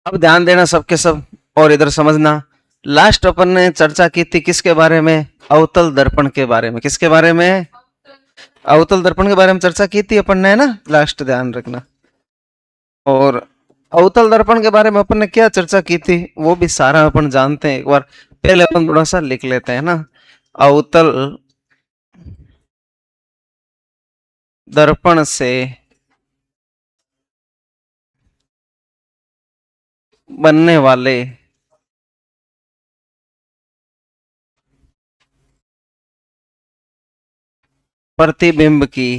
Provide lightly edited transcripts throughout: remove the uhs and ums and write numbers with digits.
अब ध्यान देना सबके सब और इधर समझना। लास्ट अपन ने चर्चा की थी किसके बारे में? अवतल दर्पण के बारे में। किसके बारे में? अवतल दर्पण के बारे में चर्चा की थी अपन ने, है ना? लास्ट ध्यान रखना। और अवतल दर्पण के बारे में अपन ने क्या चर्चा की थी वो भी सारा अपन जानते हैं। एक बार पहले अपन थोड़ा सा लिख लेते हैं ना। अवतल दर्पण से बनने वाले प्रतिबिंब की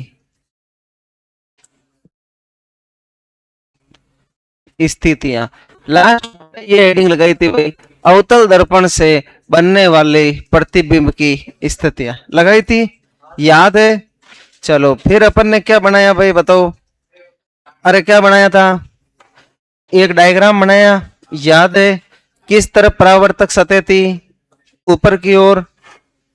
स्थितियां। लास्ट ये हेडिंग लगाई थी भाई, अवतल दर्पण से बनने वाले प्रतिबिंब की स्थितियां लगाई थी, याद है? चलो फिर अपन ने क्या बनाया भाई बताओ? अरे क्या बनाया था? एक डायग्राम बनाया, याद है? किस तरफ परावर्तक सतह थी? ऊपर की ओर।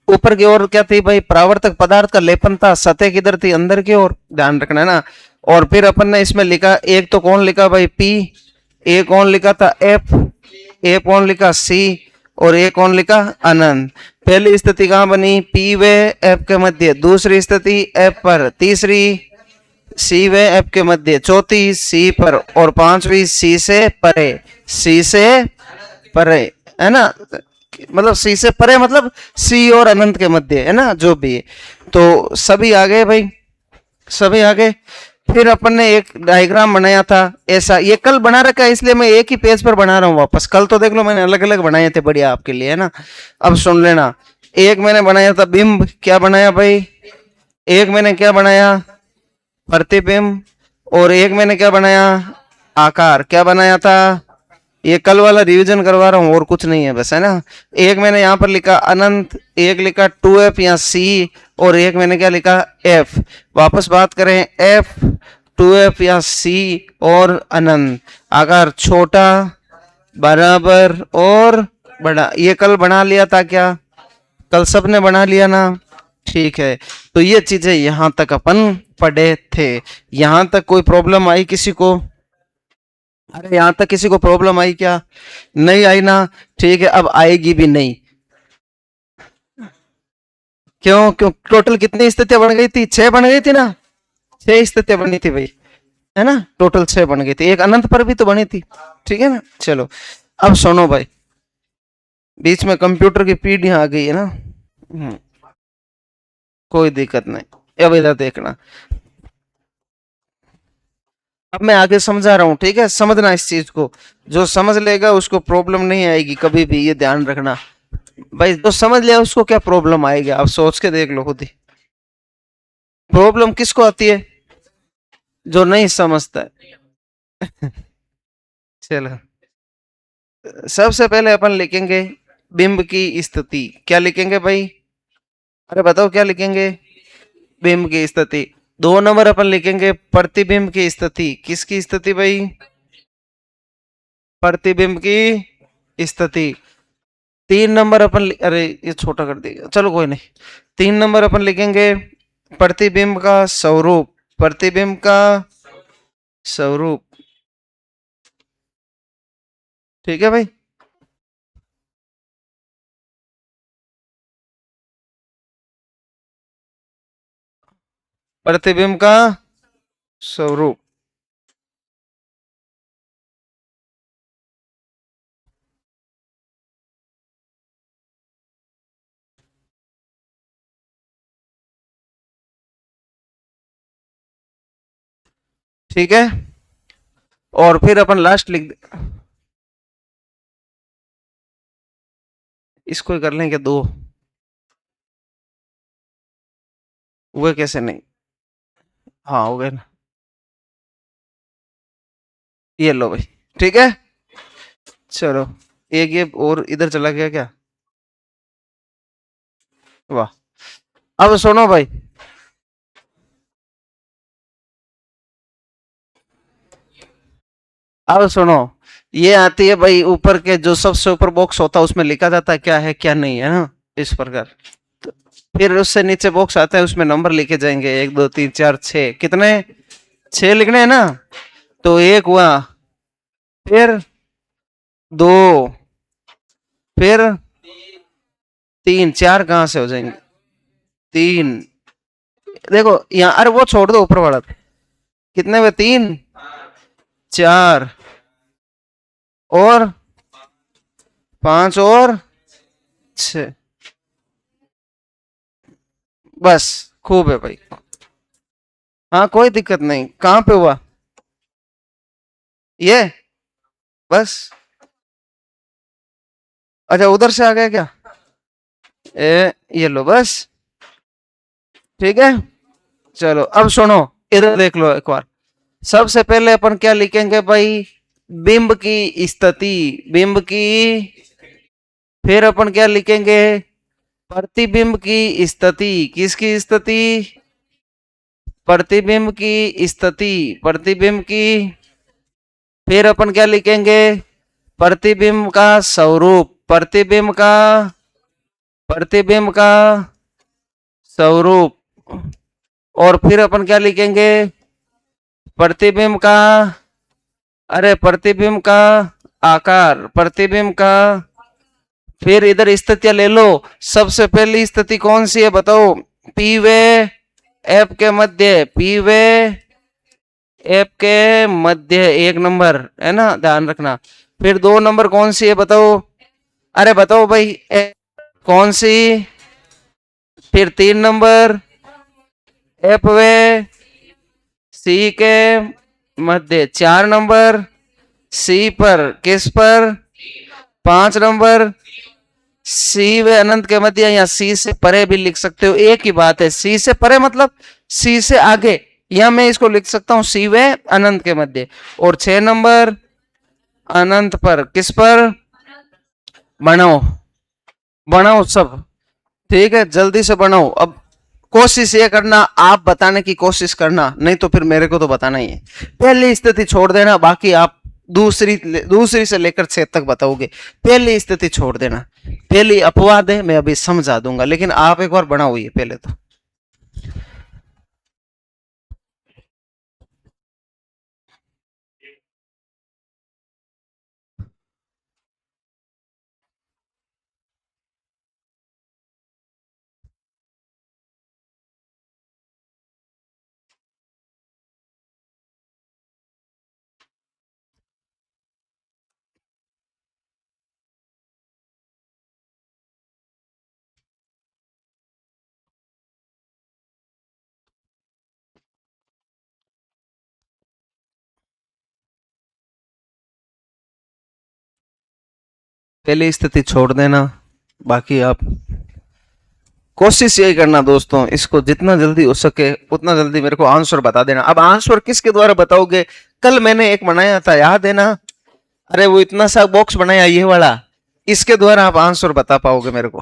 ऊपर की ओर क्या थी भाई? परावर्तक पदार्थ का लेपन था। सतह किधर थी? अंदर की ओर, ध्यान रखना है ना। और फिर अपन ने इसमें लिखा, एक तो कौन लिखा भाई? पी। एक कौन लिखा था? एफ। एक कौन लिखा? सी। और एक कौन लिखा? अनंत। पहली स्थिति कहां बनी? पी व एफ के मध्य। दूसरी स्थिति एफ पर। तीसरी सी व एफ के मध्य। चौथी सी पर। और पांचवी सी से परे। सी से परे, है ना? मतलब सी से परे मतलब सी और अनंत के मध्य, है ना? जो भी है। तो सभी आ गए भाई, सभी आ गए। फिर अपन ने एक डायग्राम बनाया था ऐसा। ये कल बना रखा है इसलिए मैं एक ही पेज पर बना रहा हूँ वापस। कल तो देख लो मैंने अलग अलग बनाए थे बढ़िया आपके लिए, है ना? अब सुन लेना। एक मैंने बनाया था बिंब। क्या बनाया भाई? एक मैंने क्या बनाया? प्रतिबिंब। और एक मैंने क्या बनाया? आकार। क्या बनाया था? ये कल वाला रिवीजन करवा रहा हूँ और कुछ नहीं है बस, है ना? एक मैंने यहाँ पर लिखा अनंत, एक लिखा 2f या सी, और एक मैंने क्या लिखा? f। वापस बात करें, f, 2f या सी और अनंत। आकार छोटा, बराबर और बड़ा। ये कल बना लिया था क्या? कल सबने बना लिया ना? ठीक है। तो ये चीजें यहां तक अपन पढ़े थे। यहां तक कोई प्रॉब्लम आई किसी को? अरे यहां तक किसी को प्रॉब्लम आई क्या? नहीं आई ना? ठीक है, अब आएगी भी नहीं। क्यों? क्यों? टोटल कितनी स्थितियां बन गई थी? 6 बन गई थी ना? 6 स्थितियां बनी थी भाई, है ना? टोटल 6 बन गई थी। एक अनंत पर भी तो बनी थी, ठीक है ना? चलो अब सुनो भाई, बीच में कंप्यूटर की पीढ़ियां आ गई है ना। कोई दिक्कत नहीं, अब इधर देखना। अब मैं आगे समझा रहा हूं, ठीक है? समझना इस चीज को। जो समझ लेगा उसको प्रॉब्लम नहीं आएगी कभी भी, ये ध्यान रखना भाई। जो समझ लिया उसको क्या प्रॉब्लम आएगी? आप सोच के देख लो खुद ही। प्रॉब्लम किसको आती है? जो नहीं समझता है। चलो सबसे पहले अपन लिखेंगे बिंब की स्थिति। क्या लिखेंगे भाई? अरे बताओ क्या लिखेंगे? बिंब की स्थिति। 2 नंबर अपन लिखेंगे प्रतिबिंब की स्थिति। किसकी स्थिति भाई? प्रतिबिंब की स्थिति। 3 नंबर अपन अरे ये छोटा कर दिया, चलो कोई नहीं। 3 नंबर अपन लिखेंगे प्रतिबिंब का स्वरूप। प्रतिबिंब का स्वरूप, ठीक है भाई? प्रतिबिंब का स्वरूप, ठीक है? और फिर अपन लास्ट लिख इसको कर लेंगे 2। हुए कैसे नहीं? हाँ हो गए ना। ये लो भाई, ठीक है? चलो एक ये और इधर चला गया क्या? वाह। अब सुनो भाई, अब सुनो। ये आती है भाई ऊपर के जो सबसे ऊपर बॉक्स होता है उसमें लिखा जाता है क्या है क्या नहीं, है ना? इस प्रकार। तो फिर उससे नीचे बॉक्स आता है उसमें नंबर लिखे जाएंगे, 1 2 3 4 6। कितने? 6 लिखने हैं ना? तो एक हुआ। फिर दो, फिर तीन, चार कहां से हो जाएंगे? तीन, देखो यहाँ, अरे वो छोड़ दो ऊपर वाला, कितने में? तीन, चार और पांच और छह, बस खूब है भाई। हाँ कोई दिक्कत नहीं। कहां पे हुआ ये? बस, अच्छा उधर से आ गया क्या? ये लो बस, ठीक है। चलो अब सुनो, इधर देख लो एक बार। सबसे पहले अपन क्या लिखेंगे भाई? बिंब की स्थिति, बिंब की, फिर अपन क्या लिखेंगे? प्रतिबिंब की स्थिति। किसकी स्थिति? प्रतिबिंब की स्थिति, प्रतिबिंब की। फिर अपन क्या लिखेंगे? प्रतिबिंब का स्वरूप, प्रतिबिंब का, प्रतिबिंब का स्वरूप। और फिर अपन क्या लिखेंगे? प्रतिबिंब का, अरे प्रतिबिंब का आकार, प्रतिबिंब का। फिर इधर स्थितियां ले लो। सबसे पहली स्थिति कौन सी है बताओ? पी वे एफ के मध्य, पी वे एफ के मध्य, एक नंबर है ना, ध्यान रखना। फिर दो नंबर कौन सी है बताओ? अरे बताओ भाई, कौन सी? फिर तीन नंबर एफ वे सी के मध्य, चार नंबर सी पर, किस पर? पांच नंबर सी व अनंत के मध्य, या सी से परे भी लिख सकते हो, एक ही बात है। सी से परे मतलब सी से आगे, या मैं इसको लिख सकता हूं सी व अनंत के मध्य। और छह नंबर अनंत पर, किस पर? बनाओ, बनाओ सब, ठीक है जल्दी से बनाओ। अब कोशिश ये करना, आप बताने की कोशिश करना, नहीं तो फिर मेरे को तो बताना ही है। पहली स्थिति छोड़ देना, बाकी आप दूसरी, दूसरी से लेकर छह तक बताओगे। पहली स्थिति छोड़ देना, पहली अपवाद है, मैं अभी समझा दूंगा, लेकिन आप एक बार बनाओ ये पहले तो। पहली स्थिति छोड़ देना, बाकी आप कोशिश यही करना दोस्तों, इसको जितना जल्दी हो सके उतना जल्दी मेरे को आंसर बता देना। अब आंसर किसके द्वारा बताओगे? कल मैंने एक बनाया था, याद है ना? अरे वो इतना सा बॉक्स बनाया ये वाला, इसके द्वारा आप आंसर बता पाओगे मेरे को।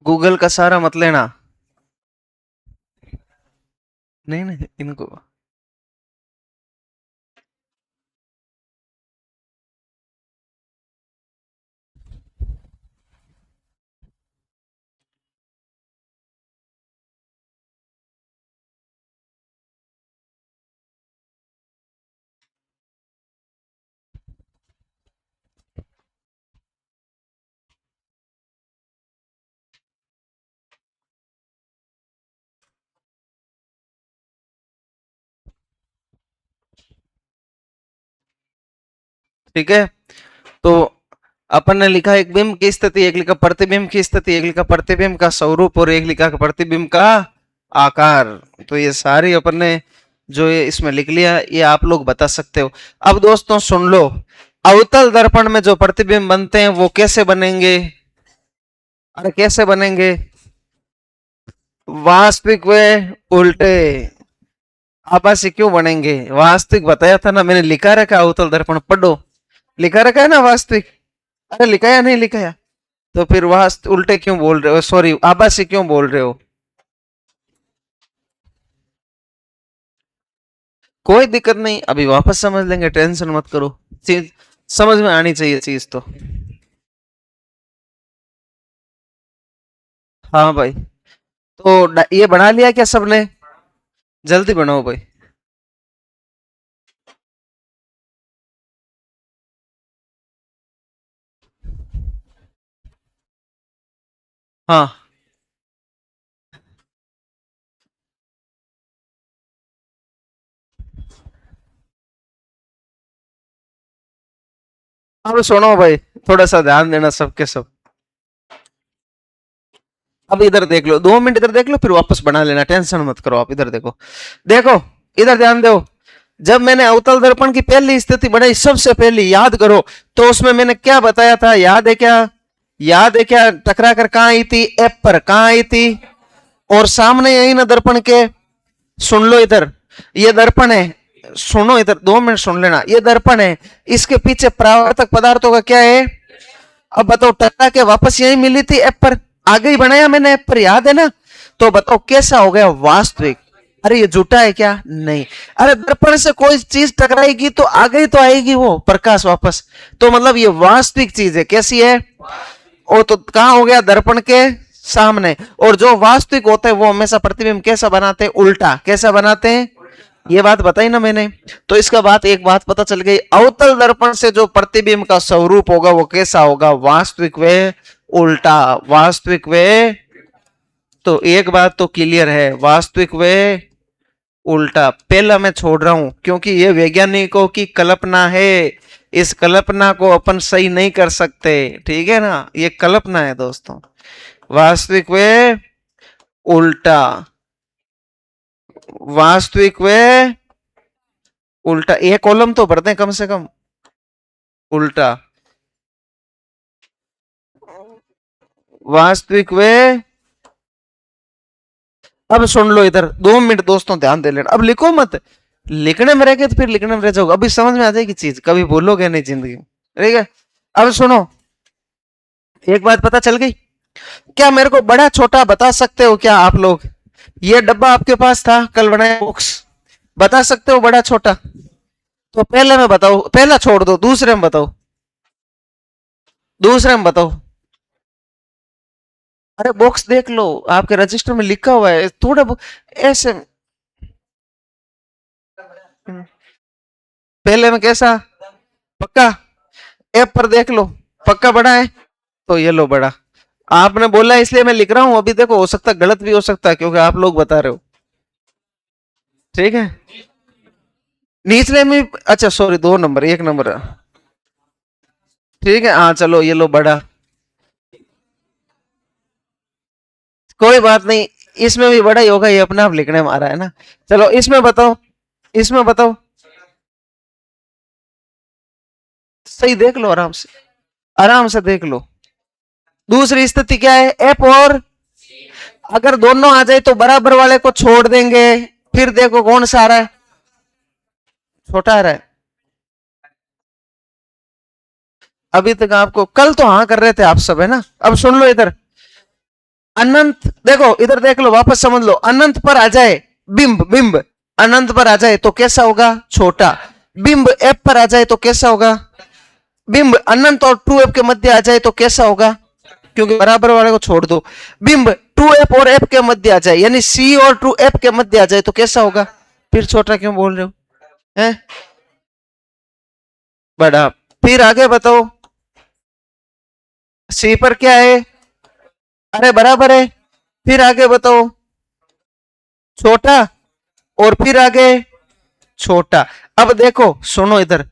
गूगल का सारा मत लेना। नहीं नहीं, इनको ठीक है। तो अपन ने लिखा एक बिंब की स्थिति, एक लिखा प्रतिबिंब की स्थिति, एक लिखा प्रतिबिंब का स्वरूप, और एक लिखा प्रतिबिंब का आकार। तो ये सारी अपन ने जो ये इसमें लिख लिया, ये आप लोग बता सकते हो। अब दोस्तों सुन लो, अवतल दर्पण में जो प्रतिबिंब बनते हैं वो कैसे बनेंगे? अरे कैसे बनेंगे? वास्तविक व उल्टे। आभासी क्यों बनेंगे? वास्तविक बताया था ना मैंने, लिखा रखा अवतल दर्पण, पढ़ो, लिखा रखा है ना वास्तविक। अरे लिखा या नहीं लिखा? तो फिर वास्त उल्टे क्यों बोल रहे हो? सॉरी, आभासी क्यों बोल रहे हो? कोई दिक्कत नहीं, अभी वापस समझ लेंगे, टेंशन मत करो, चीज समझ में आनी चाहिए चीज तो। हाँ भाई, तो ये बना लिया क्या सबने? जल्दी बनाओ भाई। हाँ, अब सुनो भाई, थोड़ा सा ध्यान देना सबके सब। अब इधर देख लो, 2 मिनट इधर देख लो, फिर वापस बना लेना, टेंशन मत करो। आप इधर देखो, देखो, इधर ध्यान दो। जब मैंने अवतल दर्पण की पहली स्थिति बनाई, सबसे पहली याद करो, तो उसमें मैंने क्या बताया था, याद है क्या? याद है क्या? टकरा कर कहां आई थी? एप पर कहां आई थी? और सामने यही ना दर्पण के, सुन लो इधर, ये दर्पण है, सुनो इधर, 2 मिनट सुन लेना, ये दर्पण है, इसके पीछे परावर्तक पदार्थों का क्या है? अब बताओ, टकरा के वापस यही मिली थी ऐप पर, आगे ही बनाया मैंने ऐप पर, याद है ना? तो बताओ कैसा हो गया वास्तविक? अरे ये झूठा है क्या? नहीं। अरे दर्पण से कोई चीज टकराएगी तो आगे ही तो आएगी वो प्रकाश वापस, तो मतलब ये वास्तविक चीज है। कैसी है? ओ तो कहां हो गया? दर्पण के सामने। और जो वास्तविक होता है वो हमेशा प्रतिबिंब कैसा बनाते हैं? उल्टा। कैसा बनाते हैं? ये बात बताई ना मैंने। तो इसका बात, एक बात पता चल गई, अवतल दर्पण से जो प्रतिबिंब का स्वरूप होगा वो कैसा होगा? वास्तविक वे उल्टा। वास्तविक वे, तो एक बात तो क्लियर है, वास्तविक वे उल्टा। पहला मैं छोड़ रहा हूं क्योंकि ये वैज्ञानिकों की कल्पना है, इस कल्पना को अपन सही नहीं कर सकते, ठीक है ना? ये कल्पना है दोस्तों। वास्तविक वे उल्टा, वास्तविक वे उल्टा। एक कॉलम तो भर दें कम से कम, उल्टा। वास्तविक वे, अब सुन लो इधर, 2 मिनट दोस्तों ध्यान दे लेना, अब लिखो मत, लिखने में रह गए तो फिर लिखने में रह जाओगे, अभी समझ में आ जाएगी चीज, कभी बोलोगे नहीं जिंदगी में, ठीक है? अब सुनो, एक बात पता चल गई क्या? मेरे को बड़ा छोटा बता सकते हो क्या आप लोग? ये डब्बा आपके पास था कल बनाया बॉक्स, बता सकते हो बड़ा छोटा? तो पहले में बताओ, पहला छोड़ दो, दूसरे में बताओ, दूसरे में बताओ। अरे बॉक्स देख लो, आपके रजिस्टर में लिखा हुआ है, थोड़ा ऐसे। पहले में कैसा? पक्का? ऐप पर देख लो, पक्का बड़ा है, तो ये लो बड़ा। आपने बोला इसलिए मैं लिख रहा हूं, अभी देखो हो सकता गलत भी हो सकता है क्योंकि आप लोग बता रहे हो, ठीक है? निचले में, अच्छा सॉरी, 2 नंबर, 1 नंबर, ठीक है, हाँ चलो ये लो बड़ा, कोई बात नहीं, इसमें भी बड़ा ही होगा, ये अपने आप लिखने में आ रहा है ना। चलो इसमें बताओ, इसमें बताओ, सही देख लो, आराम से, आराम से देख लो। दूसरी स्थिति क्या है? एफ और, अगर दोनों आ जाए तो बराबर वाले को छोड़ देंगे, फिर देखो कौन सा आ रहा है, छोटा आ रहा है। अभी तक आपको, कल तो हाँ कर रहे थे आप सब, है ना? अब सुन लो इधर, अनंत, देखो इधर देख लो, वापस समझ लो, अनंत पर आ जाए बिंब, बिंब अनंत पर आ जाए तो कैसा होगा? छोटा। बिंब एफ पर आ जाए तो कैसा होगा? बिंब अनंत और 2f के मध्य आ जाए तो कैसा होगा? क्योंकि बराबर वाले को छोड़ दो। बिंब 2f और f के मध्य आ जाए, यानी c और 2f के मध्य आ जाए तो कैसा होगा? फिर छोटा क्यों बोल रहे हो? है बड़ा। फिर आगे बताओ, c पर क्या है? अरे बराबर है। फिर आगे बताओ, छोटा, और फिर आगे छोटा। अब देखो सुनो इधर,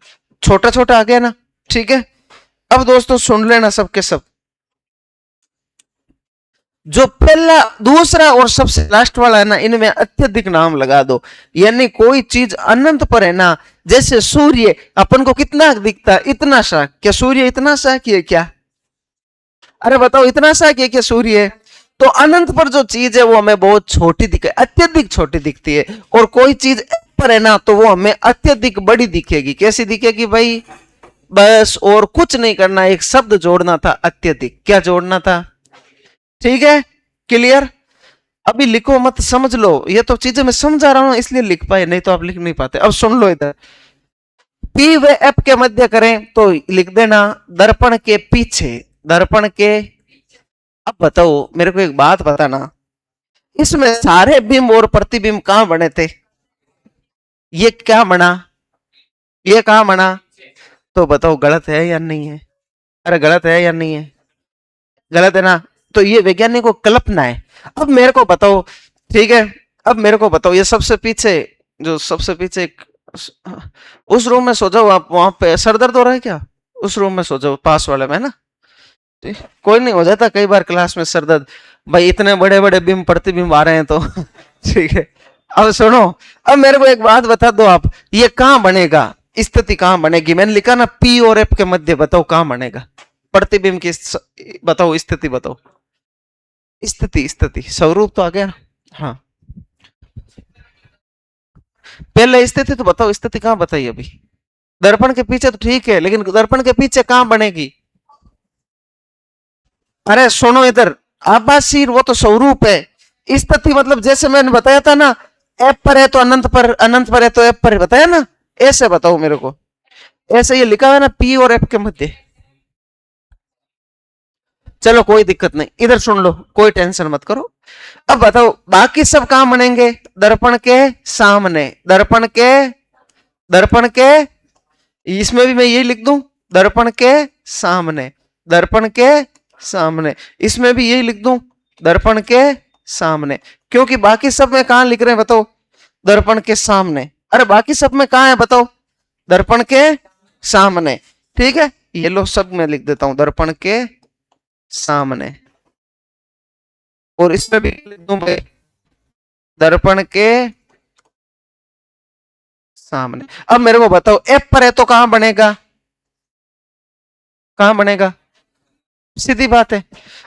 छोटा छोटा आ गया ना, ठीक है? अब दोस्तों सुन लेना सबके सब, जो पहला, दूसरा और सबसे लास्ट वाला है ना, इनमें अत्यधिक नाम लगा दो। यानी कोई चीज अनंत पर है ना, जैसे सूर्य अपन को कितना दिखता है? इतना सा। क्या सूर्य इतना सा कि है क्या? अरे बताओ, इतना सा कि है क्या सूर्य है? तो अनंत पर जो चीज है वो हमें बहुत छोटी दिखे, अत्यधिक छोटी दिखती है। और कोई चीज पर है ना तो वो हमें अत्यधिक बड़ी दिखेगी। कैसी दिखेगी भाई? बस और कुछ नहीं करना, एक शब्द जोड़ना था, अत्यधिक। क्या जोड़ना था? ठीक है, क्लियर? अभी लिखो मत, समझ लो, ये तो चीजें मैं समझा रहा हूं इसलिए लिख पाए, नहीं तो आप लिख नहीं पाते। अब सुन लो इधर, पी व एफ के मध्य करें तो लिख देना दर्पण के पीछे, दर्पण के। अब बताओ मेरे को एक बात बताना, इसमें सारे बिंब और प्रतिबिंब कहां बने थे? ये क्या बना, ये कहां बना? तो बताओ गलत है या नहीं है? अरे गलत है या नहीं है? गलत है ना? तो ये वैज्ञानिकों को कल्पना है। अब मेरे को बताओ, ठीक है, अब मेरे को बताओ, ये सबसे पीछे, जो सबसे पीछे उस रूम में सो जाओ आप, वहां पे सर दर्द हो रहा है क्या? उस रूम में सो जाओ पास वाले में ना, कोई नहीं, हो जाता कई बार क्लास में सर दर्द, भाई इतने बड़े बड़े बिंब प्रतिबिंब आ रहे हैं तो ठीक है। अब सुनो, अब मेरे को एक बात बता दो आप, ये कहां बनेगा, स्थिति कहां बनेगी? मैंने लिखा ना पी और एफ के मध्य, बताओ कहां बनेगा प्रतिबिंब की, बताओ स्थिति, बताओ स्थिति, स्थिति स्वरूप तो आ गया। हाँ पहले स्थिति तो बताओ, स्थिति कहां बताइए अभी? दर्पण के पीछे तो ठीक है, लेकिन दर्पण के पीछे कहां बनेगी? अरे सुनो इधर, आभासी वो तो स्वरूप है, स्थिति मतलब जैसे मैंने बताया था ना, एफ पर है तो अनंत पर, अनंत पर है तो एफ पर, बताया ना, ऐसे बताओ मेरे को, ऐसे ये लिखा है ना पी और एफ के मध्य। चलो कोई दिक्कत नहीं, इधर सुन लो, कोई टेंशन मत करो। अब बताओ बाकी सब कहां बनेंगे? दर्पण के सामने, दर्पण के, दर्पण के, इसमें भी मैं यही लिख दूं, दर्पण के सामने, दर्पण के सामने, इसमें भी यही लिख दूं, दर्पण के सामने, क्योंकि बाकी सब में कहां लिख रहे हैं बताओ? दर्पण के सामने। अरे बाकी सब में कहां है बताओ? दर्पण के सामने, ठीक है, ये लो सब में लिख देता हूं, दर्पण के सामने, और इसमें भी लिख दूं भाई दर्पण के सामने। अब मेरे को बताओ एफ पर है तो कहां बनेगा? कहां बनेगा? सीधी बात है।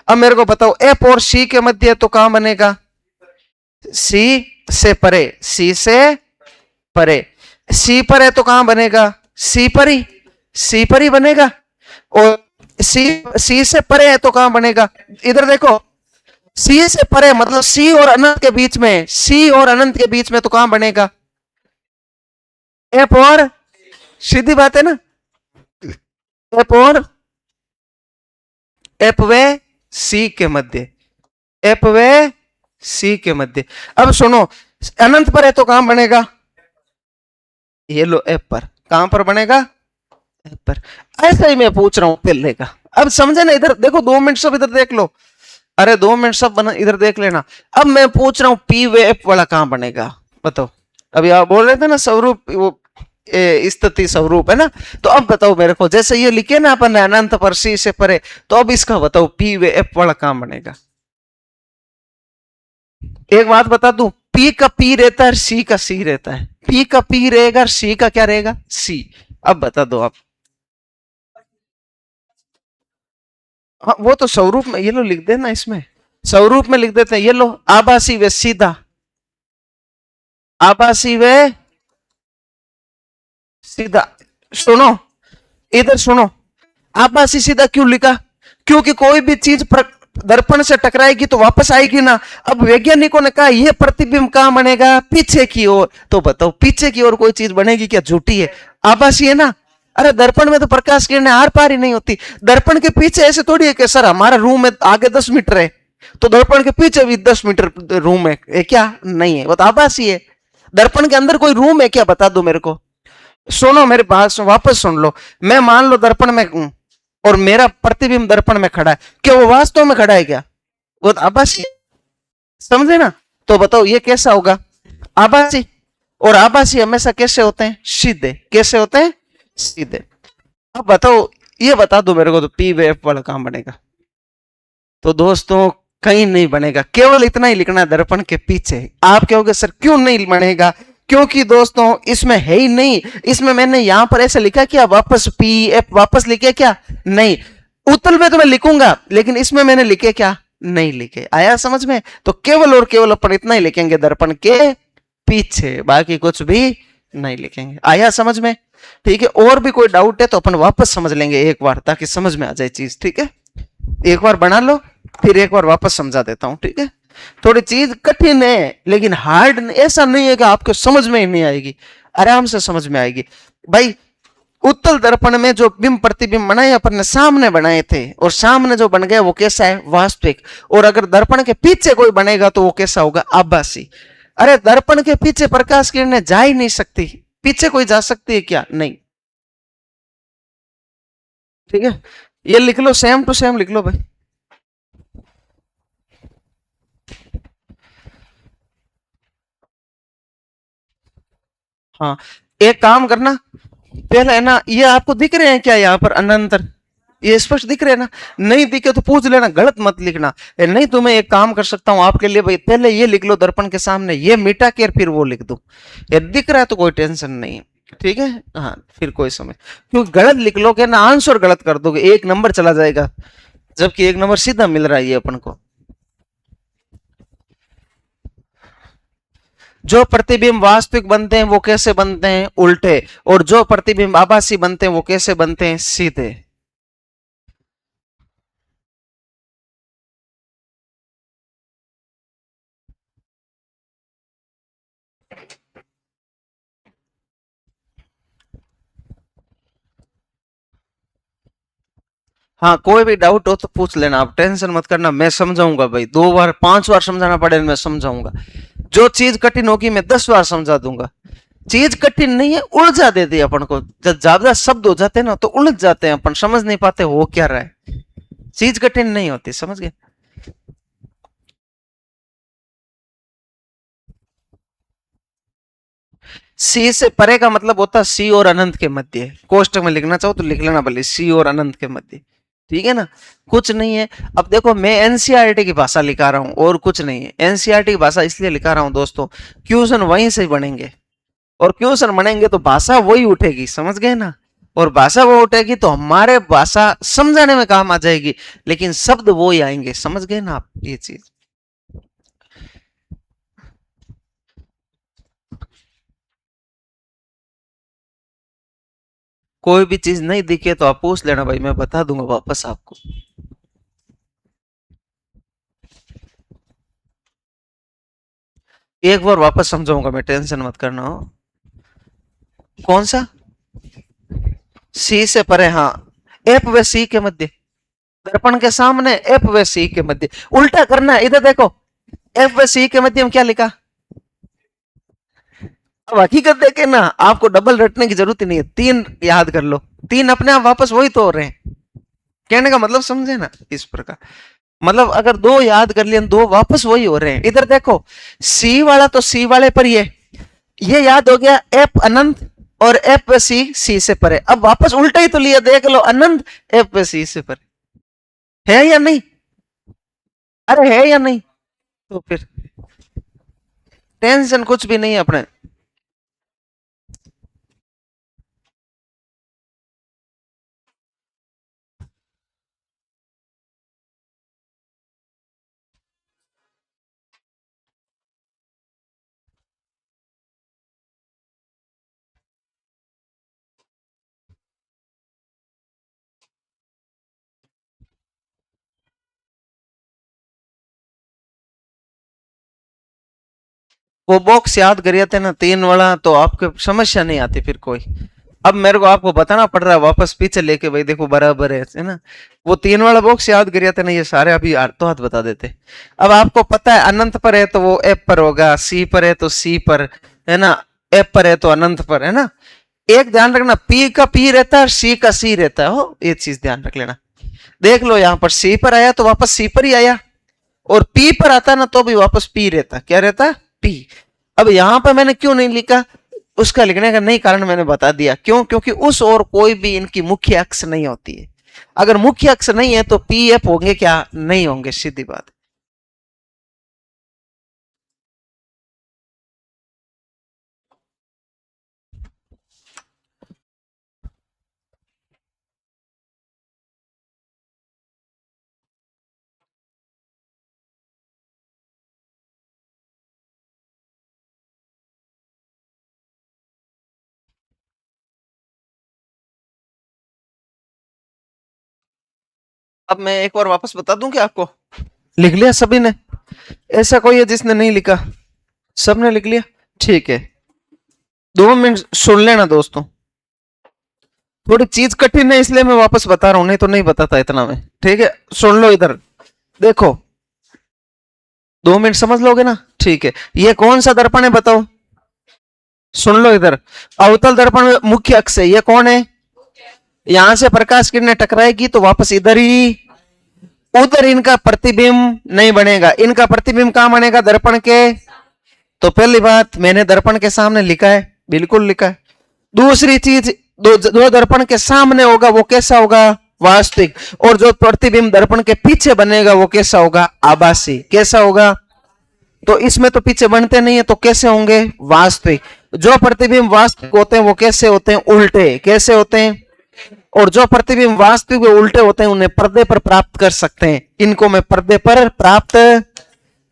अब मेरे को बताओ एफ और सी के मध्य है तो कहां बनेगा? सी से परे, सी से परे, सी पर है तो कहां बनेगा? सी पर ही, सी पर ही बनेगा। और सी से परे है तो कहां बनेगा? इधर देखो, सी से परे मतलब सी और अनंत के बीच में, सी और अनंत के बीच में तो कहां बनेगा? एफ और, सीधी बात है ना, एफ और, एफ वे सी के मध्य, एफ वे सी के मध्य। अब सुनो, अनंत पर है तो कहां बनेगा? ये लो एफ पर, कहां पर बनेगा? एफ पर। ऐसा ही मैं पूछ रहा हूं पहले का, अब समझे ना? इधर देखो 2 मिनट सब इधर देख लो, अरे 2 मिनट सब बना इधर देख लेना। अब मैं पूछ रहा हूं पी वे एफ वाला कहां बनेगा बताओ? अभी आप बोल रहे थे ना स्वरूप, वो स्थिति स्वरूप है ना, तो अब बताओ मेरे को, जैसे ये लिखे ना अपन अनंत पर सी से परे, तो अब इसका बताओ पी वे एफ वाला कहां बनेगा? एक बात बता दूं, पी का पी रहता है, सी का सी रहता है, पी का पी रहेगा, सी का क्या रहेगा? सी। अब बता दो आप। हाँ वो तो स्वरूप में, ये लो लिख देना, इसमें स्वरूप में लिख देते हैं, ये लो आभासी व सीधा, आभासी व सीधा। सुनो इधर सुनो, आभासी सीधा क्यों लिखा? क्योंकि कोई भी चीज दर्पण से टकराएगी तो वापस आएगी ना। अब वैज्ञानिकों ने कहा यह प्रतिबिंब कहां बनेगा? पीछे की ओर। तो बताओ पीछे की ओर कोई चीज बनेगी क्या? झूठी है, आभासी है ना। अरे दर्पण में तो प्रकाश किरणें आर पार ही नहीं होती, दर्पण के पीछे ऐसे थोड़ी है कि सर हमारा रूम है आगे 10 मीटर है तो दर्पण के पीछे भी 10 मीटर रूम है क्या? नहीं है, वो तो आभासी है। दर्पण के अंदर कोई रूम है क्या? बता दो मेरे को। सुनो मेरे बात वापस सुन लो, मैं मान लो दर्पण में हूं और मेरा प्रतिबिंब दर्पण में खड़ा है, क्या वो वास्तव में खड़ा है क्या? वो तो आभासी, समझे ना? तो बताओ ये कैसा होगा? आभासी। और आभासी हमेशा कैसे होते हैं? सीधे। कैसे होते हैं? सीधे। अब बताओ, ये बता दो मेरे को, तो पी वे एफ वाला काम बनेगा? तो दोस्तों कहीं नहीं बनेगा, केवल इतना ही लिखना है दर्पण के पीछे। आप कहोगे सर क्यों नहीं बनेगा? क्योंकि दोस्तों इसमें है ही नहीं, इसमें मैंने यहां पर ऐसे लिखा क्या वापस पी एफ वापस लिखे क्या? नहीं। उत्तल में तो मैं लिखूंगा, लेकिन इसमें मैंने लिखे क्या? नहीं लिखे। आया समझ में? तो केवल और केवल अपन इतना ही लिखेंगे दर्पण के पीछे, बाकी कुछ भी नहीं लिखेंगे। आया समझ में? ठीक है, और भी कोई डाउट है तो अपन वापस समझ लेंगे एक बार, ताकि समझ में आ जाए चीज। ठीक है, एक बार बना लो, फिर एक बार वापस समझा देता हूं, ठीक है। थोड़ी चीज कठिन है लेकिन हार्ड ऐसा नहीं है कि आपको समझ में ही नहीं आएगी, आराम से समझ में आएगी भाई। उत्तल दर्पण में जो बिंब प्रतिबिंब बनाए अपन ने सामने बनाए थे, और सामने जो बन गया वो कैसा है, वास्तविक। और अगर दर्पण के पीछे कोई बनेगा तो वो कैसा होगा, आभासी। अरे दर्पण के पीछे प्रकाश किरणें जा ही नहीं सकती, पीछे कोई जा सकती है क्या, नहीं। ठीक है, ये लिख लो, सेम टू सेम लिख लो भाई। हाँ, एक काम करना, पहले है ना, ये आपको दिख रहे हैं क्या यहाँ पर अनंतर, ये स्पष्ट दिख रहे हैं ना, नहीं दिखे तो पूछ लेना, गलत मत लिखना। नहीं तो मैं एक काम कर सकता हूं आपके लिए भाई, पहले ये लिख लो दर्पण के सामने, ये मिटा के फिर वो लिख दो। ये दिख रहा है तो कोई टेंशन नहीं, ठीक है। हाँ, फिर कोई समय, क्योंकि गलत लिख लोगे ना आंसर गलत कर दोगे, एक नंबर चला जाएगा, जबकि एक नंबर सीधा मिल रहा है ये अपन को। जो प्रतिबिंब वास्तविक बनते हैं वो कैसे बनते हैं, उल्टे। और जो प्रतिबिंब आभासी बनते हैं वो कैसे बनते हैं, सीधे। हाँ, कोई भी डाउट हो तो पूछ लेना, आप टेंशन मत करना, मैं समझाऊंगा भाई, 2 बार 5 बार समझाना पड़े मैं समझाऊंगा। जो चीज कठिन होगी मैं 10 बार समझा दूंगा। चीज कठिन नहीं है, उलझा देती है अपन को, जब ज्यादा शब्द हो जाते हैं ना तो उलझ जाते हैं अपन, समझ नहीं पाते हो क्या रहा है। चीज कठिन नहीं होती, समझ गए। सी से परे का मतलब होता है सी और अनंत के मध्य, कोष्टक में लिखना चाहो तो लिख लेना भले, सी और अनंत के मध्य, ठीक है ना, कुछ नहीं है। अब देखो मैं एनसीईआरटी की भाषा लिखा रहा हूं और कुछ नहीं है, एनसीईआरटी की भाषा इसलिए लिखा रहा हूं दोस्तों, क्वेश्चन वहीं से बनेंगे, और क्वेश्चन बनेंगे तो भाषा वही उठेगी, समझ गए ना। और भाषा वो उठेगी तो हमारे भाषा समझाने में काम आ जाएगी, लेकिन शब्द वो ही आएंगे, समझ गए ना आप ये चीज। कोई भी चीज नहीं दिखे तो आप पूछ लेना भाई, मैं बता दूंगा वापस आपको। एक बार वापस समझाऊंगा मैं, टेंशन मत करना हो। कौन सा, सी से परे, हाँ, एफ व सी के मध्य, दर्पण के सामने एफ व सी के मध्य, उल्टा करना है, इधर देखो, एफ व सी के मध्य में क्या लिखा। अब हकीकत देखे ना, आपको डबल रटने की जरूरत ही नहीं है, 3 याद कर लो, 3 अपने आप वापस वही तो हो रहे हैं, कहने का मतलब समझे ना, इस प्रकार। मतलब अगर 2 याद कर लिए, 2 वापस वही हो रहे हैं। इधर देखो, सी वाला तो सी वाले पर ये याद हो गया, एफ अनंत और एफ सी सी से परे। अब वापस उल्टा ही तो लिया, देख लो, अनंत एफ सी से परे, है या नहीं, अरे है या नहीं, तो फिर टेंशन कुछ भी नहीं है अपने। वो बॉक्स याद करिए थे ना 3 वाला, तो आपको समस्या नहीं आती फिर कोई। अब मेरे को आपको बताना पड़ रहा है वापस पीछे लेके, भाई देखो बराबर है ना। वो 3 वाला बॉक्स याद करिए थे ना, ये सारे अभी हाथों हाथ बता देते। अब आपको पता है अनंत पर है तो वो एफ पर होगा, सी पर है तो सी पर, है ना, एफ पर है तो अनंत पर, है ना। एक ध्यान रखना, पी का पी रहता है और सी का सी रहता है, हो ये चीज ध्यान रख लेना। देख लो यहाँ पर सी पर आया तो वापस सी पर ही आया, और पी पर आता ना तो भी वापस पी रहता, क्या रहता, पी। अब यहां पर मैंने क्यों नहीं लिखा, उसका लिखने का नहीं कारण मैंने बता दिया, क्यों, क्योंकि उस और कोई भी इनकी मुख्य अक्ष नहीं होती है। अगर मुख्य अक्ष नहीं है तो पी एफ होंगे क्या, नहीं होंगे, सीधी बात। अब मैं एक बार वापस बता दूं कि आपको, लिख लिया सभी ने। ऐसा कोई है जिसने नहीं लिखा? सबने लिख लिया? ठीक है, 2 मिनट सुन लेना दोस्तों, थोड़ी चीज कठिन है इसलिए मैं वापस बता रहा हूं, नहीं तो नहीं बताता इतना मैं। ठीक है, सुन लो इधर, देखो 2 मिनट समझ लोगे ना? ठीक है, ये कौन सा दर्पण है बताओ? सुन लो इधर, अवतल दर्पण में मुख्य अक्ष है, ये कौन है? यहां से प्रकाश किरणें टकराएगी तो वापस इधर ही, उधर इनका प्रतिबिंब नहीं बनेगा। इनका प्रतिबिंब कहां बनेगा? दर्पण के। तो पहली बात, मैंने दर्पण के सामने लिखा है, बिल्कुल लिखा है। दूसरी चीज, जो दर्पण के सामने होगा वो कैसा होगा? वास्तविक। और जो प्रतिबिंब दर्पण के पीछे बनेगा वो कैसा होगा? आभासी। कैसा होगा? तो इसमें तो पीछे बनते नहीं है, तो कैसे होंगे? वास्तविक। जो प्रतिबिंब वास्तविक होते हैं वो कैसे होते हैं? उल्टे। कैसे होते हैं? और जो प्रतिबिंब वास्तविक व उल्टे होते हैं उन्हें पर्दे पर प्राप्त कर सकते हैं। इनको मैं पर्दे पर प्राप्त,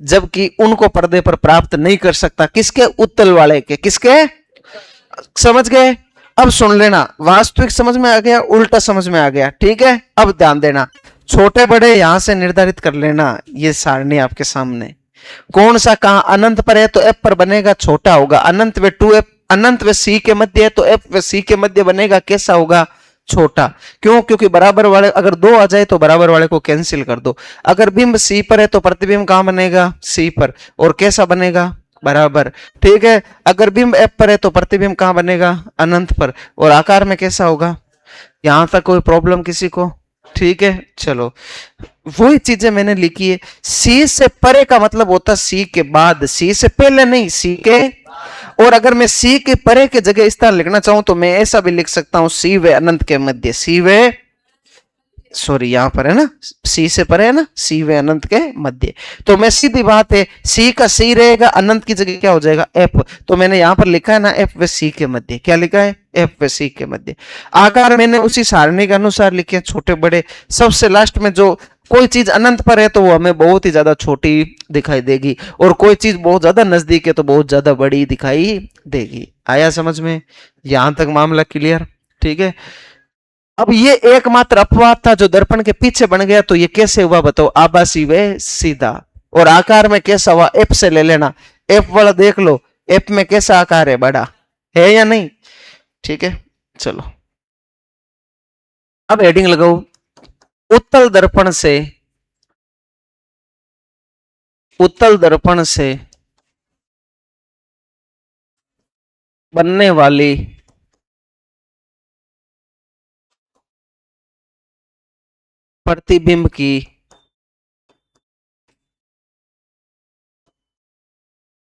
जबकि उनको पर्दे पर प्राप्त नहीं कर सकता। किसके? उत्तल वाले के। किसके? समझ गए? अब सुन लेना, वास्तविक समझ में आ गया, उल्टा समझ में आ गया। ठीक है, अब ध्यान देना, छोटे बड़े यहां से निर्धारित कर लेना। ये सारणी आपके सामने, कौन सा कहां अनंत पर है तो एफ पर बनेगा, छोटा होगा। अनंत व 2f, अनंत व सी के मध्य है तो एफ व सी के मध्य बनेगा, कैसा होगा? छोटा। क्यों? क्योंकि बराबर वाले अगर 2 आ जाए तो बराबर वाले को कैंसिल कर दो। अगर बिंब सी पर है तो प्रतिबिंब कहां बनेगा? सी पर, और कैसा बनेगा? बराबर। ठीक है, अगर बिंब एफ पर है तो प्रतिबिंब कहां बनेगा? अनंत पर, और आकार में कैसा होगा? यहां तक कोई प्रॉब्लम किसी को? ठीक है, चलो वही चीजें मैंने लिखी है। सी से परे का मतलब होता है सी के बाद, सी से पहले नहीं, सी के। और अगर मैं सी के परे के जगह इस तरह लिखना चाहूं तो मैं ऐसा भी लिख सकता हूं, सी व अनंत के मध्य। सी व, सॉरी यहां पर है ना, सी से परे है ना, सी व अनंत के मध्य। तो मैं सीधी बात है, सी का सी रहेगा, अनंत की जगह क्या हो जाएगा? एफ। तो मैंने यहां पर लिखा है ना, एफ व सी के मध्य। क्या लिखा है? एफ व सी के मध्य। आकार मैंने उसी सारणी के अनुसार लिखे, छोटे बड़े। सबसे लास्ट में जो कोई चीज अनंत पर है तो वो हमें बहुत ही ज्यादा छोटी दिखाई देगी, और कोई चीज बहुत ज्यादा नजदीक है तो बहुत ज्यादा बड़ी दिखाई देगी। आया समझ में? यहां तक मामला क्लियर? ठीक है, अब ये एकमात्र अपवाद था जो दर्पण के पीछे बन गया, तो ये कैसे हुआ बताओ? आभासी व सीधा। और आकार में कैसा हुआ? एफ से ले लेना, एफ वाला देख लो, एफ में कैसा आकार है? बड़ा है या नहीं? ठीक है, चलो अब हेडिंग लगाओ, उत्तल दर्पण से, उत्तल दर्पण से बनने वाली प्रतिबिंब की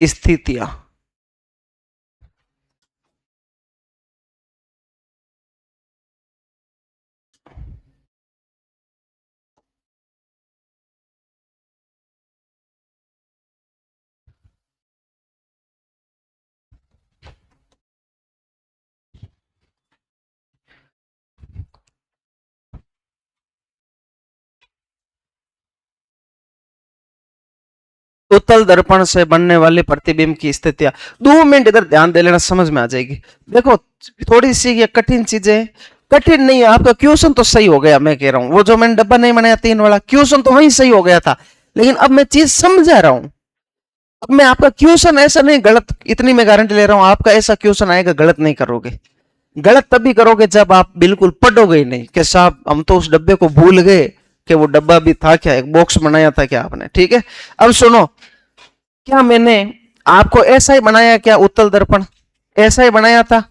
स्थितियां। उत्तल दर्पण से बनने वाले प्रतिबिंब की स्थितियां। 2 मिनट इधर ध्यान दे लेना, समझ में आ जाएगी। देखो थोड़ी सी ये कठिन चीजें, कठिन नहीं है, आपका क्वेश्चन तो सही हो गया। मैं कह रहा हूं वो जो मैंने डब्बा नहीं बनाया 3 वाला, क्वेश्चन तो वही सही हो गया था, लेकिन अब मैं चीज समझा रहा हूं। अब मैं आपका क्वेश्चन ऐसा नहीं गलत, इतनी मैं गारंटी ले रहा हूं, आपका ऐसा क्वेश्चन आएगा गलत नहीं करोगे। गलत तभी करोगे जब आप बिल्कुल पढ़ोगे ही नहीं कि साहब हम तो उस डब्बे को भूल गए कि वो डब्बा भी था क्या, एक बॉक्स बनाया था क्या आपने। ठीक है, अब सुनो, क्या मैंने आपको ऐसा ही बनाया क्या? उत्तल दर्पण ऐसा ही बनाया था,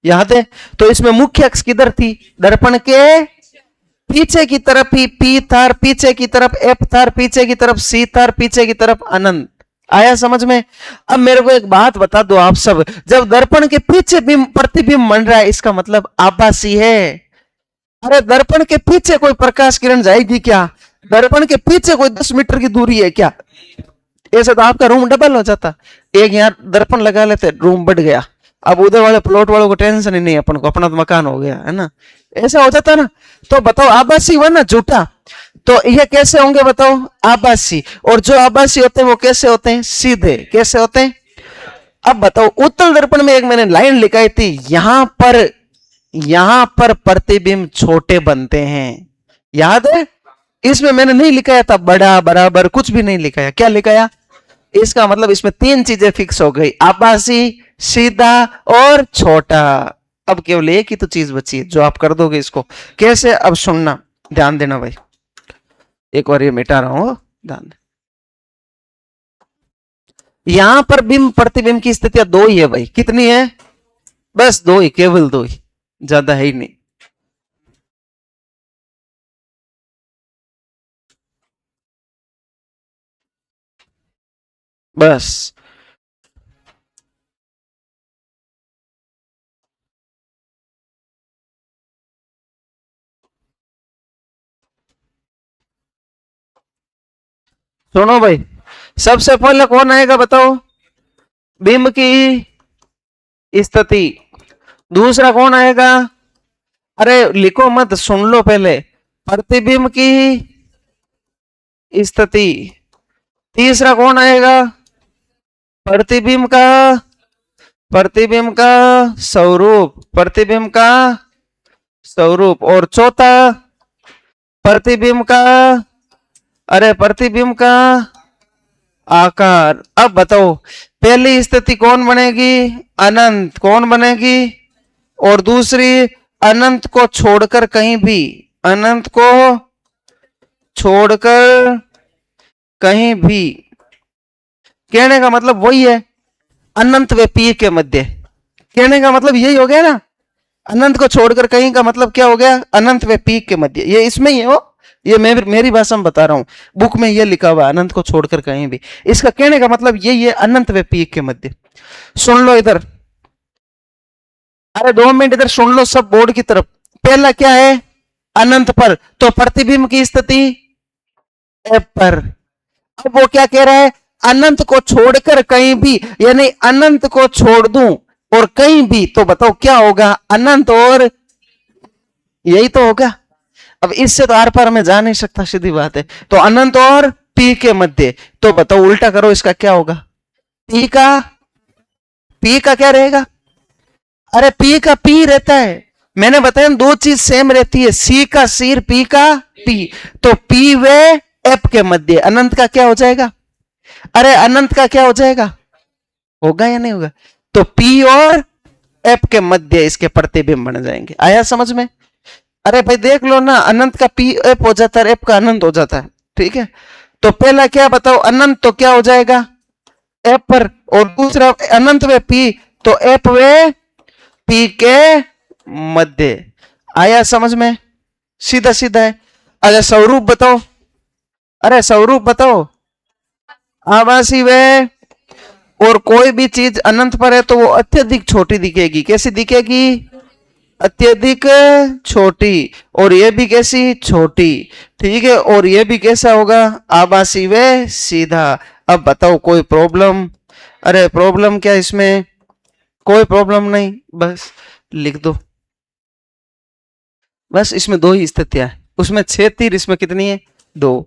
याद है? तो इसमें मुख्य अक्ष किधर थी? दर्पण के पीछे की तरफ ही, पी था, पीछे की तरफ एफ था, पीछे की तरफ सी था, पीछे की तरफ अनंत। आया समझ में? अब मेरे को एक बात बता दो आप सब, जब दर्पण के पीछे बिंब प्रतिबिंब बन रहा है इसका मतलब आभासी है। अरे दर्पण के पीछे कोई प्रकाश किरण जाएगी क्या? दर्पण के पीछे कोई 10 मीटर की दूरी है क्या? ऐसे तो आपका रूम डबल हो जाता। एक यहाँ दर्पण लगा लेते, रूम बढ़ गया। अब उधर वाले प्लॉट वालों को टेंशन ही नहीं, अपन को अपना तो मकान हो गया है ना, ऐसा हो जाता ना। तो बताओ आभासी हुआ ना, झूठा। तो ये कैसे होंगे बताओ? आभासी। और जो आभासी होते हैं वो कैसे होते हैं? सीधे। कैसे होते हैं? अब बताओ, उत्तल दर्पण में एक मैंने लाइन लिखाई थी, यहां पर प्रतिबिंब छोटे बनते हैं, याद है? इसमें मैंने नहीं लिखाया था बड़ा बराबर, कुछ भी नहीं लिखाया। क्या लिखाया? इसका मतलब इसमें तीन चीजें फिक्स हो गई, आभासी, सीधा और छोटा। अब केवल एक ही तो चीज बची है जो आप कर दोगे इसको। कैसे? अब सुनना, ध्यान देना भाई। एक बार ये मिटा रहा हूं, ध्यान दे। यहां पर बिंब प्रतिबिंब की स्थितियां दो ही है भाई। कितनी है? बस दो ही, केवल दो ही, ज्यादा है ही नहीं। बस सुनो भाई, सबसे पहले कौन आएगा बताओ? बिंब की स्थिति। दूसरा कौन आएगा? अरे लिखो मत, सुन लो पहले। प्रतिबिंब की स्थिति। तीसरा कौन आएगा? प्रतिबिंब का, प्रतिबिंब का स्वरूप, प्रतिबिंब का स्वरूप। और चौथा प्रतिबिंब का, अरे प्रतिबिंब का आकार। अब बताओ, पहली स्थिति कौन बनेगी? अनंत। कौन बनेगी? और दूसरी, अनंत को छोड़कर कहीं भी, अनंत को छोड़कर कहीं भी। कहने का मतलब वही है, अनंत व पी के मध्य। कहने का मतलब यही हो गया ना। अनंत को छोड़कर कहीं का मतलब क्या हो गया? अनंत व पीक के मध्य। ये इसमें ही है वो, ये मैं मेरी भाषा में बता रहा हूं, बुक में ये लिखा हुआ अनंत को छोड़कर कहीं भी। इसका कहने का मतलब यही है, अनंत व पीक के मध्य। सुन लो इधर, अरे 2 मिनट इधर सुन लो सब बोर्ड की तरफ। पहला क्या है? अनंत पर, तो प्रतिबिंब की स्थिति एफ पर। अब वो क्या कह रहा है? अनंत को छोड़कर कहीं भी, यानी अनंत को छोड़ दूं और कहीं भी, तो बताओ क्या होगा? अनंत और, यही तो होगा। अब इससे तो आर पार में जा नहीं सकता, सीधी बात है। तो अनंत और पी के मध्य, तो बताओ उल्टा करो, इसका क्या होगा? पी का, पी का क्या रहेगा? अरे पी का पी रहता है। मैंने बताया दो चीज सेम रहती है, सी का सिर, पी का पी। तो पी वे एफ के मध्य, अनंत का क्या हो जाएगा? अरे अनंत का क्या हो जाएगा? होगा या नहीं होगा? तो पी और एफ के मध्य इसके प्रतिबिंब बन जाएंगे। आया समझ में? अरे भाई देख लो ना, अनंत का पी एफ हो जाता है, एफ का अनंत हो जाता है। ठीक है, तो पहला क्या बताओ? अनंत तो क्या हो जाएगा? एफ पर। और दूसरा अनंत वे पी, तो एफ वे पी के मध्य। आया समझ में? सीधा सीधा है। अच्छा स्वरूप बताओ, अरे स्वरूप बताओ। आभासी वे, और कोई भी चीज अनंत पर है तो वो अत्यधिक छोटी दिखेगी। कैसी दिखेगी? अत्यधिक छोटी। और ये भी कैसी? छोटी। ठीक है, और ये भी कैसा होगा? आभासी व सीधा। अब बताओ कोई प्रॉब्लम? अरे प्रॉब्लम क्या इसमें? कोई प्रॉब्लम नहीं, बस लिख दो। बस इसमें दो ही स्थितियां है, उसमें 6 तीर, इसमें कितनी है? 2।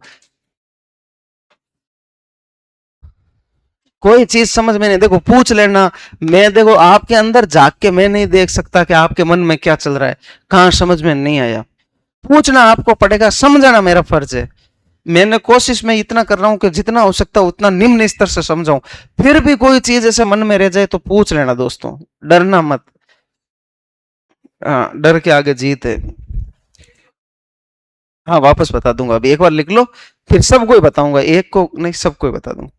कोई चीज समझ में नहीं, देखो पूछ लेना। मैं देखो आपके अंदर झांक के मैं नहीं देख सकता कि आपके मन में क्या चल रहा है, कहां समझ में नहीं आया। पूछना आपको पड़ेगा, समझाना मेरा फर्ज है। मैंने कोशिश में इतना कर रहा हूं कि जितना हो सकता है उतना निम्न स्तर से समझाऊं। फिर भी कोई चीज ऐसे मन में रह जाए तो पूछ लेना दोस्तों, डरना मत। हाँ, डर के आगे जीत है। हाँ वापस बता दूंगा, अभी एक बार लिख लो, फिर सबको ही बताऊंगा, एक को नहीं सबको ही बता दूंगा।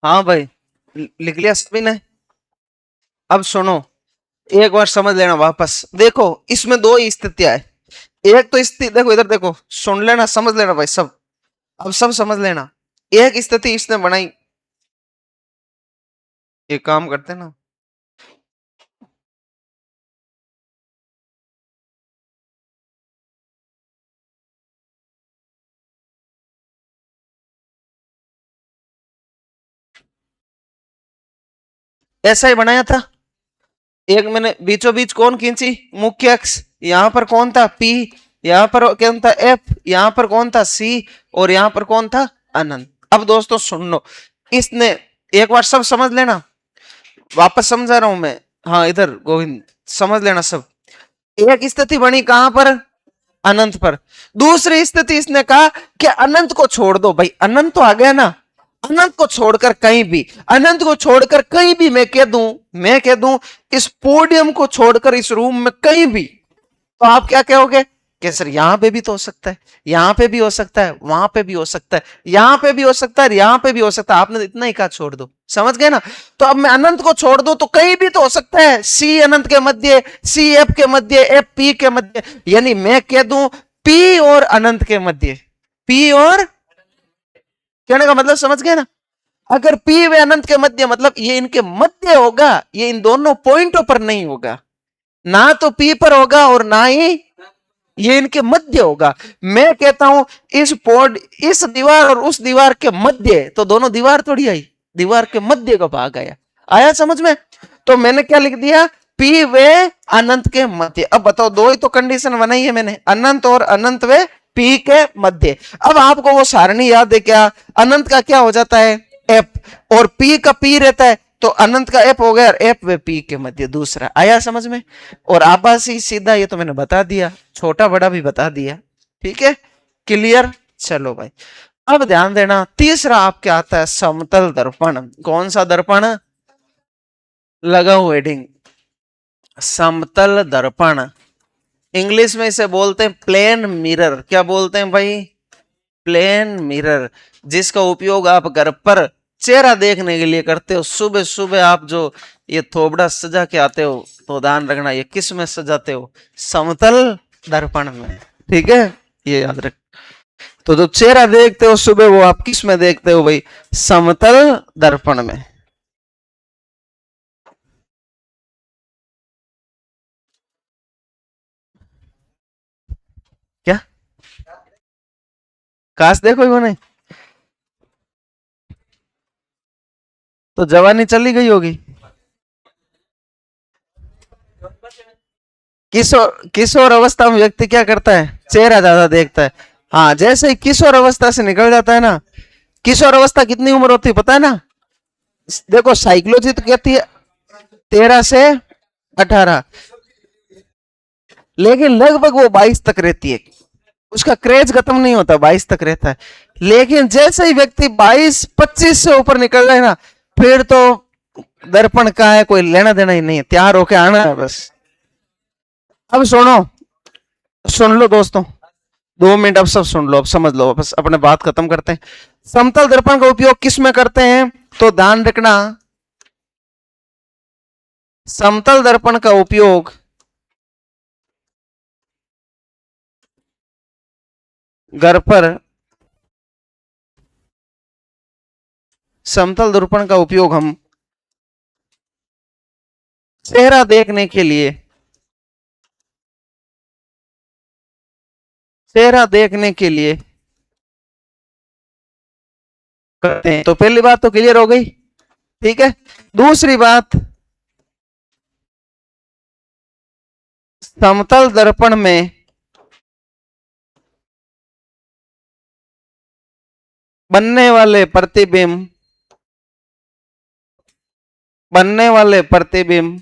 हाँ भाई, लिख लिया सभी ने। अब सुनो, एक बार समझ लेना वापस। देखो इसमें दो ही स्थितियां है। एक तो स्थिति देखो, इधर देखो, सुन लेना, समझ लेना भाई सब। अब सब समझ लेना। एक स्थिति इसने बनाई, एक काम करते हैं ना, ऐसा ही बनाया था। एक मैंने बीचों बीच कौन खींची, मुख्य अक्ष। यहां पर कौन था, पी। यहां पर कौन था, एफ। यहां पर कौन था, सी। और यहां पर कौन था, अनंत। अब दोस्तों सुन लो, इसने, एक बार सब समझ लेना, वापस समझा रहा हूं मैं। हाँ इधर गोविंद, समझ लेना सब। एक स्थिति बनी कहां पर, अनंत पर। दूसरी स्थिति इसने कहा कि अनंत को छोड़ दो भाई, अनंत तो आ गया ना, अनंत को छोड़कर कहीं भी, अनंत को छोड़कर कहीं भी मैं कह दूं इस पोडियम को छोड़कर इस रूम में कहीं भी, तो आप क्या कहोगे कि सर यहां पे भी तो हो सकता है, यहां पे भी हो सकता है, वहां पे भी हो सकता है, यहां पे भी हो सकता है, यहां पे भी हो सकता है। आपने तो इतना ही कहा छोड़ दो, समझ गए ना। तो अब मैं अनंत को छोड़ दूं तो कहीं भी तो हो सकता है, सी अनंत के मध्य, सी एफ के मध्य, एफ पी के मध्य। यानी मैं कह दूं पी और अनंत के मध्य, पी और, कहने का मतलब समझ गए ना। अगर पी व अनंत के मध्य मतलब ये इनके मध्य होगा, ये इन दोनों पॉइंटों पर नहीं होगा, ना तो पी पर होगा और ना ही ये इनके मध्य होगा। मैं कहता हूं इस पॉड, इस दीवार और उस दीवार के मध्य, तो दोनों दीवार थोड़ी आई, दीवार के मध्य का भाग आया। आया समझ में। तो मैंने क्या लिख दिया, पी वे अनंत के मध्य। अब बताओ, दो ही तो कंडीशन बनाई है मैंने, अनंत और अनंत वे पी के मध्य। अब आपको वो सारणी याद है क्या, अनंत का क्या हो जाता है, एफ, और पी का पी रहता है, तो अनंत का एफ हो गया, और एफ व पी के मध्य दूसरा। आया समझ में। और आभासी सीधा ये तो मैंने बता दिया, छोटा बड़ा भी बता दिया, ठीक है, क्लियर। चलो भाई, अब ध्यान देना, तीसरा आपके आता है समतल दर्पण। कौन सा दर्पण, लगाओ हेडिंग, समतल दर्पण। इंग्लिश में इसे बोलते हैं प्लेन मिरर। क्या बोलते हैं भाई, प्लेन मिरर। जिसका उपयोग आप घर पर चेहरा देखने के लिए करते हो। सुबह सुबह आप जो ये थोबड़ा सजा के आते हो, तो ध्यान रखना ये किस में सजाते हो, समतल दर्पण में, ठीक है, ये याद रख। तो जो चेहरा देखते हो सुबह, वो आप किस में देखते हो भाई, समतल दर्पण में। क्या, काश देखो ही नहीं, तो जवानी चली गई होगी। किशोर अवस्था में व्यक्ति क्या करता है, चेहरा ज्यादा देखता है। हाँ, जैसे ही किशोर अवस्था से निकल जाता है ना, किशोर अवस्था कितनी उम्र होती है पता है ना, देखो साइकोलॉजी तो कहती है 13 से 18, लेकिन लगभग वो 22 तक रहती है। उसका क्रेज खत्म नहीं होता, 22 तक रहता है। लेकिन जैसे ही व्यक्ति 22-25 से ऊपर निकल जाए ना, फिर तो दर्पण का है कोई लेना देना ही नहीं है, तैयार होके आना है बस। अब सुनो, सुन लो दोस्तों, 2 मिनट अब सब सुन लो, अब समझ लो, बस अपने बात खत्म करते हैं। समतल दर्पण का उपयोग किस में करते हैं, तो ध्यान रखना, समतल दर्पण का उपयोग घर पर, समतल दर्पण का उपयोग हम चेहरा देखने के लिए, चेहरा देखने के लिए करते हैं। तो पहली बात तो क्लियर हो गई, ठीक है। दूसरी बात, समतल दर्पण में बनने वाले प्रतिबिंब, बनने वाले प्रतिबिंब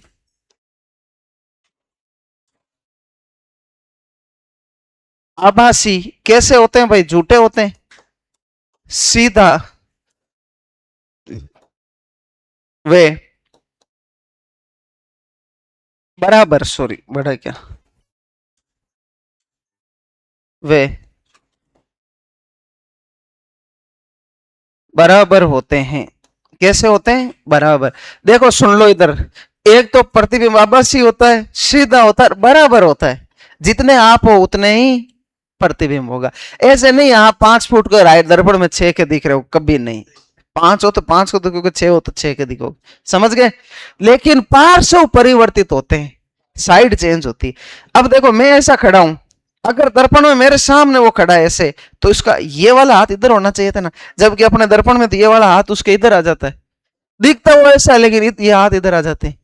आभासी कैसे होते हैं भाई, झूठे होते हैं। सीधा वे बराबर, सॉरी बड़ा क्या, वे बराबर होते हैं, कैसे होते हैं? बराबर। देखो सुन लो इधर, एक तो प्रतिबिंब आभासी होता है, सीधा होता है, बराबर होता है। जितने आप हो उतने ही प्रतिबिंब होगा। ऐसे नहीं आप 5 फुट के राइट दर्पण में 6 के दिख रहे हो, कभी नहीं। 5 हो तो 5 को दिखोगे, 6 हो तो 6 के दिखोगे, समझ गए? लेकिन पार्श्व परिवर्तित होते हैं, साइड चेंज होती है। अब देखो मैं ऐसा खड़ा हूं, अगर दर्पण में मेरे सामने वो खड़ा है ऐसे, तो इसका ये वाला हाथ इधर होना चाहिए था ना, जबकि अपने दर्पण में तो ये वाला हाथ उसके इधर आ जाता है, दिखता हुआ ऐसा, लेकिन ये हाथ इधर आ जाते हैं,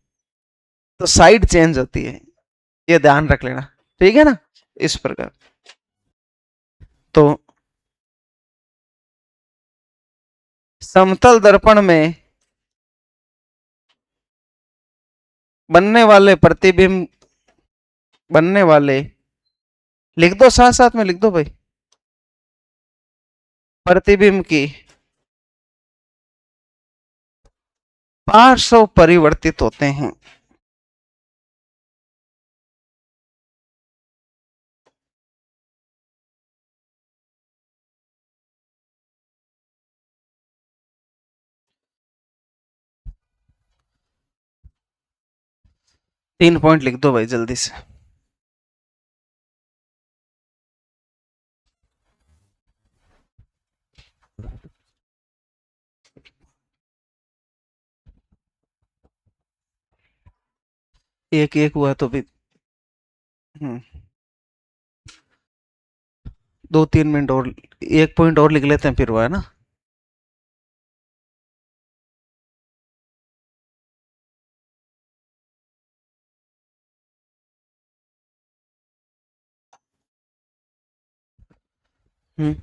तो साइड चेंज होती है, ये ध्यान रख लेना, ठीक है ना? इस प्रकार। तो समतल दर्पण में बनने वाले प्रतिबिंब, बनने वाले, लिख दो साथ साथ में, लिख दो भाई, प्रतिबिंब की पार्श्व परिवर्तित होते हैं। तीन पॉइंट लिख दो भाई जल्दी से। एक एक हुआ तो भी 2-3 मिनट और, एक पॉइंट और लिख लेते हैं फिर, हुआ है ना? हम्म।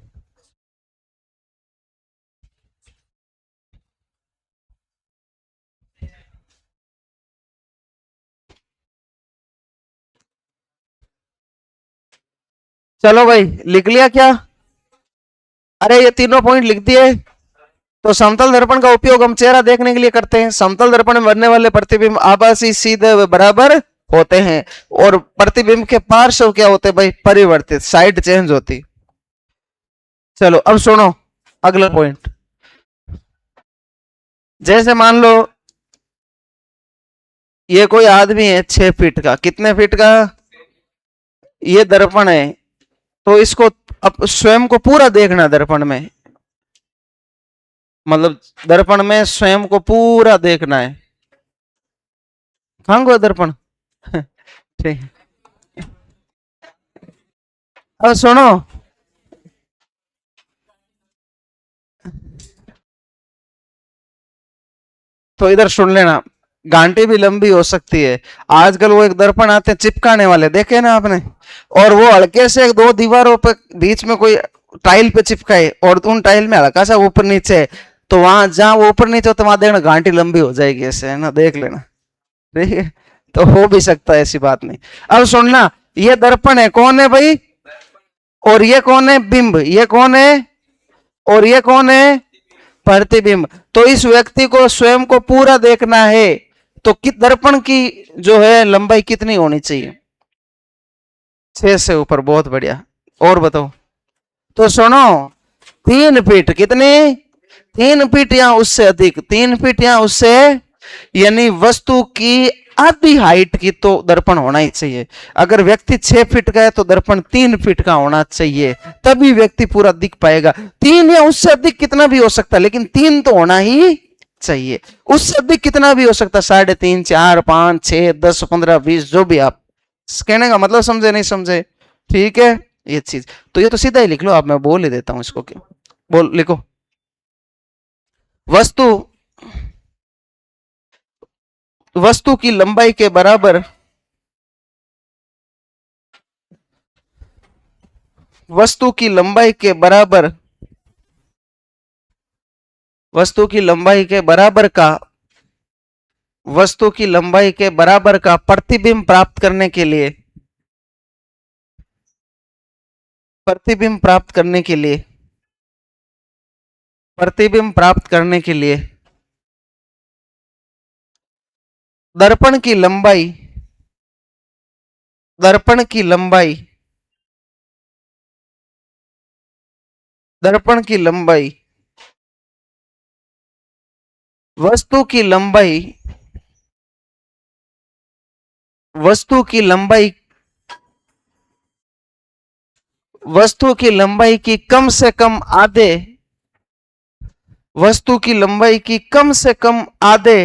चलो भाई, लिख लिया क्या? अरे ये तीनों पॉइंट लिख दिए। तो समतल दर्पण का उपयोग हम चेहरा देखने के लिए करते हैं। समतल दर्पण में बनने वाले प्रतिबिंब आभासी, सीधे व बराबर होते हैं, और प्रतिबिंब के पार्श्व क्या होते हैं भाई? परिवर्तित, साइड चेंज होती। चलो अब सुनो अगला पॉइंट। जैसे मान लो ये कोई आदमी है 6 फीट का, कितने फीट का? ये दर्पण है, तो इसको अब स्वयं को पूरा देखना दर्पण में, मतलब दर्पण में स्वयं को पूरा देखना है। कहां को दर्पण? ठीक। अब सुनो, तो इधर सुन लेना, घंटी भी लंबी हो सकती है। आजकल वो एक दर्पण आते हैं चिपकाने वाले, देखे ना आपने? और वो हल्के से 2 दीवारों पे बीच में कोई टाइल पे चिपकाए, और उन टाइल में हल्का सा ऊपर नीचे, तो वहां जहां वो ऊपर नीचे हो तो वहां देखना घंटी लंबी हो जाएगी ऐसे, है ना? देख लेना, ठीक है? तो हो भी सकता है, ऐसी बात नहीं। अब सुनना, ये दर्पण है, कौन है भाई? और ये कौन है? बिंब। ये कौन है? और ये कौन है? प्रतिबिंब। तो इस व्यक्ति को स्वयं को पूरा देखना है, तो कित दर्पण की जो है लंबाई कितनी होनी चाहिए? 6 से ऊपर, बहुत बढ़िया। और बताओ। तो सुनो, 3 फीट, कितने? 3 फीट या उससे अधिक, 3 फीट या उससे, यानी वस्तु की आधी हाइट की तो दर्पण होना ही चाहिए। अगर व्यक्ति 6 फीट का है तो दर्पण 3 फीट का होना चाहिए, तभी व्यक्ति पूरा दिख पाएगा। 3 या उससे अधिक कितना भी हो सकता है, लेकिन 3 तो होना ही चाहिए। उससे अधिक कितना भी हो सकता है, 3.5, 4, 5, 6, 10, 15, 20, जो भी आप, कहने का मतलब समझे नहीं समझे? ठीक है, ये चीज तो ये तो सीधा ही लिख लो आप, मैं बोल ही देता हूं इसको, क्या बोल, लिखो। वस्तु, वस्तु की लंबाई के बराबर, वस्तु की लंबाई के बराबर, वस्तु की लंबाई के बराबर का, वस्तु की लंबाई के बराबर का प्रतिबिंब प्राप्त करने के लिए, प्रतिबिंब प्राप्त करने के लिए, प्रतिबिंब प्राप्त करने के लिए दर्पण की लंबाई, दर्पण की लंबाई, दर्पण की लंबाई वस्तु की लंबाई, वस्तु की लंबाई, वस्तु की लंबाई की कम से कम आधे, वस्तु की लंबाई की कम से कम आधे,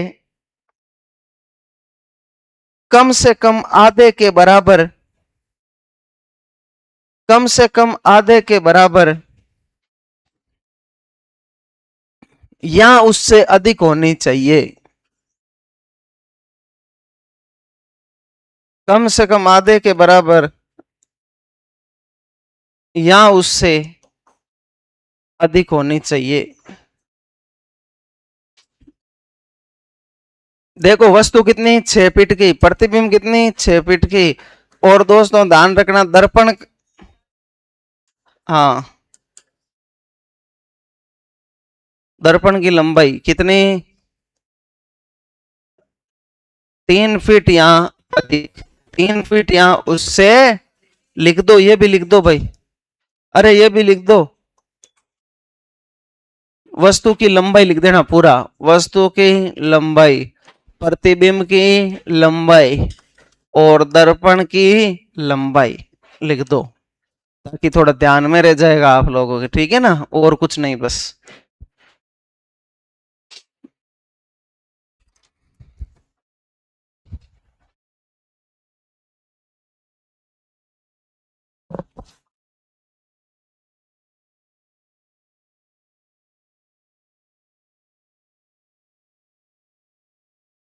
कम से कम आधे के बराबर, कम से कम आधे के बराबर या उससे अधिक होनी चाहिए। कम से कम आधे के बराबर या उससे अधिक होनी चाहिए। देखो वस्तु कितनी, 6 फीट की, प्रतिबिंब कितनी, 6 फीट की। और दोस्तों ध्यान रखना दर्पण, हाँ, दर्पण की लंबाई कितनी, 3 फीट या अधिक, 3 फीट या उससे, लिख दो, ये भी लिख दो भाई, अरे ये भी लिख दो, वस्तु की लंबाई लिख देना पूरा, वस्तु की लंबाई, प्रतिबिंब की लंबाई और दर्पण की लंबाई लिख दो, ताकि थोड़ा ध्यान में रह जाएगा आप लोगों के, ठीक है ना, और कुछ नहीं बस।